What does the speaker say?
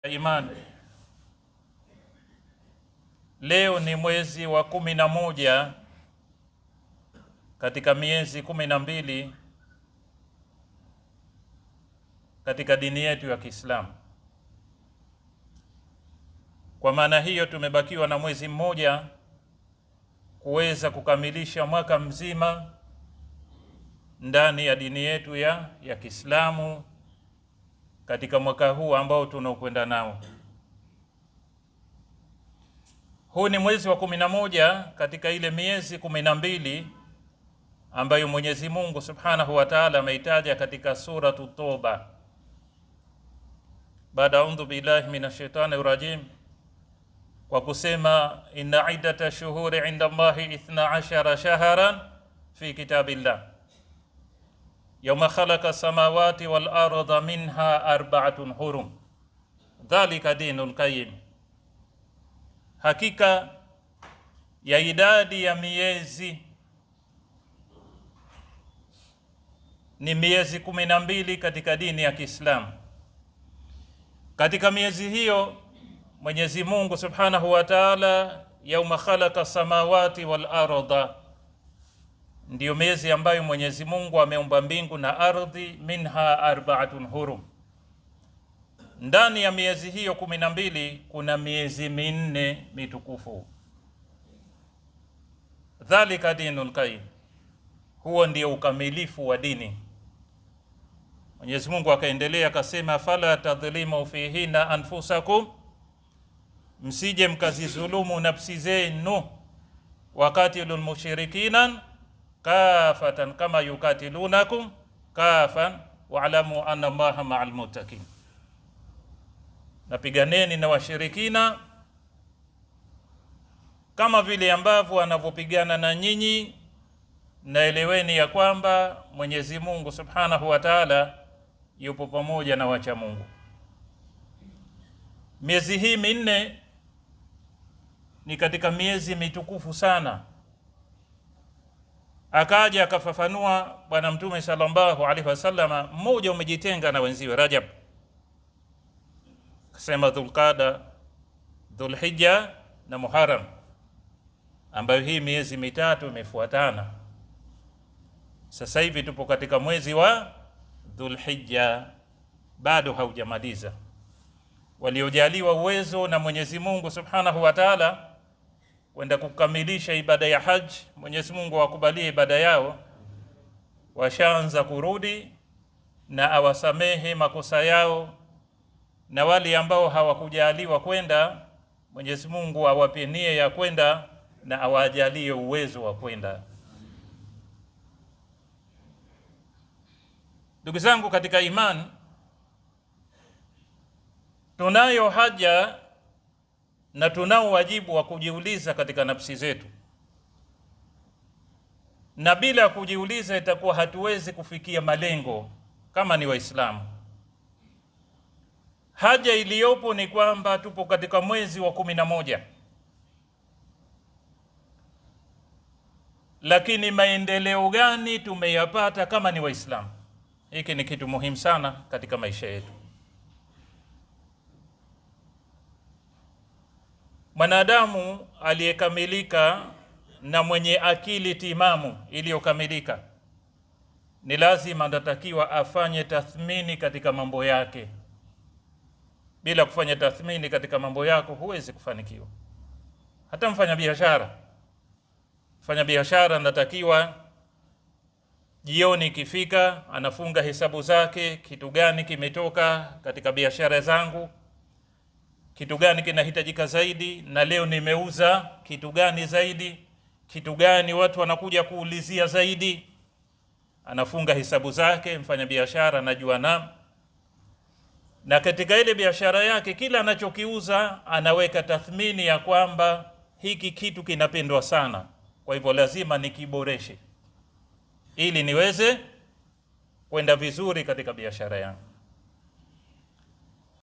Imani. Leo ni mwezi wa 11 katika miezi 12 katika dini yetu ya Kiislamu. Kwa maana hiyo tumebakiwa na mwezi mmoja kuweza kukamilisha mwaka mzima ndani ya dini yetu ya Kiislamu katika mwaka huu ambao tunaokwenda nao. Huu ni mwezi wa 11 katika ile miezi 12 ambayo Mwenyezi Mungu Subhanahu wa Ta'ala ameitaja katika suratu Toba. Baada a'udhu billahi minash shaitani rajim, kwa kusema inna iddata shuhuri inda Allahi 12 shahran fi kitabillah yawma khalaqa samawati wal arda minha arba'atun hurum dhalika dinul qayyim, hakika ya idadi ya miezi ni miezi 12 katika dini ya Kiislamu. Katika miezi hiyo Mwenyezi Mungu Subhanahu wa Ta'ala, yauma khalaqa samawati wal arda, ndiyo miezi ambayo Mwenyezi Mungu ameumba mbingu na ardhi. Minha arba'atun hurum, ndani ya miezi hiyo 12 kuna miezi minne mitukufu. Dhalika dinul qayyim, huo ndio ukamilifu wa dini. Mwenyezi Mungu akaendelea akasema, fala tadhlimu fihina anfusakum, msije mkazizulumu nafsi zenu, wakatilul mushrikina kafatan kama yukatilunakum kafan wa'lamu anna Allaha ma'al muttaqin, napiganeni na washirikina kama vile ambavyo wanavyopigana na nyinyi, naeleweni ya kwamba Mwenyezi Mungu Subhanahu wa Ta'ala yupo pamoja na wacha Mungu. Miezi hii minne ni katika miezi mitukufu sana. Akaja akafafanua Bwana Mtume sallallahu alaihi wasallam, mmoja umejitenga na wenziwe, Rajab, akasema Dhulqada, Dhulhijja na Muharram, ambayo hii miezi mitatu imefuatana. Sasa hivi tupo katika mwezi wa Dhulhijja, bado haujamaliza. Waliojaliwa uwezo na Mwenyezi Mungu Subhanahu wa Ta'ala kwenda kukamilisha ibada ya haji, Mwenyezi Mungu akubalie ibada yao, washaanza kurudi na awasamehe makosa yao, na wale ambao hawakujaliwa kwenda, Mwenyezi Mungu awape nia ya kwenda na awajalie uwezo wa kwenda. Ndugu zangu katika imani, tunayo haja na tunao wajibu wa kujiuliza katika nafsi zetu, na bila kujiuliza itakuwa hatuwezi kufikia malengo kama ni Waislamu. Haja iliyopo ni kwamba tupo katika mwezi wa 11, lakini maendeleo gani tumeyapata kama ni Waislamu? Hiki ni kitu muhimu sana katika maisha yetu. Mwanadamu aliyekamilika na mwenye akili timamu iliyokamilika ni lazima anatakiwa afanye tathmini katika mambo yake. Bila kufanya tathmini katika mambo yako huwezi kufanikiwa. Hata mfanya biashara anatakiwa jioni ikifika anafunga hesabu zake, kitu gani kimetoka katika biashara zangu, kitu gani kinahitajika zaidi, na leo nimeuza kitu gani zaidi, kitu gani watu wanakuja kuulizia zaidi. Anafunga hesabu zake mfanya biashara, anajua na katika ile biashara yake kila anachokiuza anaweka tathmini ya kwamba hiki kitu kinapendwa sana, kwa hivyo lazima nikiboreshe ili niweze kwenda vizuri katika biashara yangu.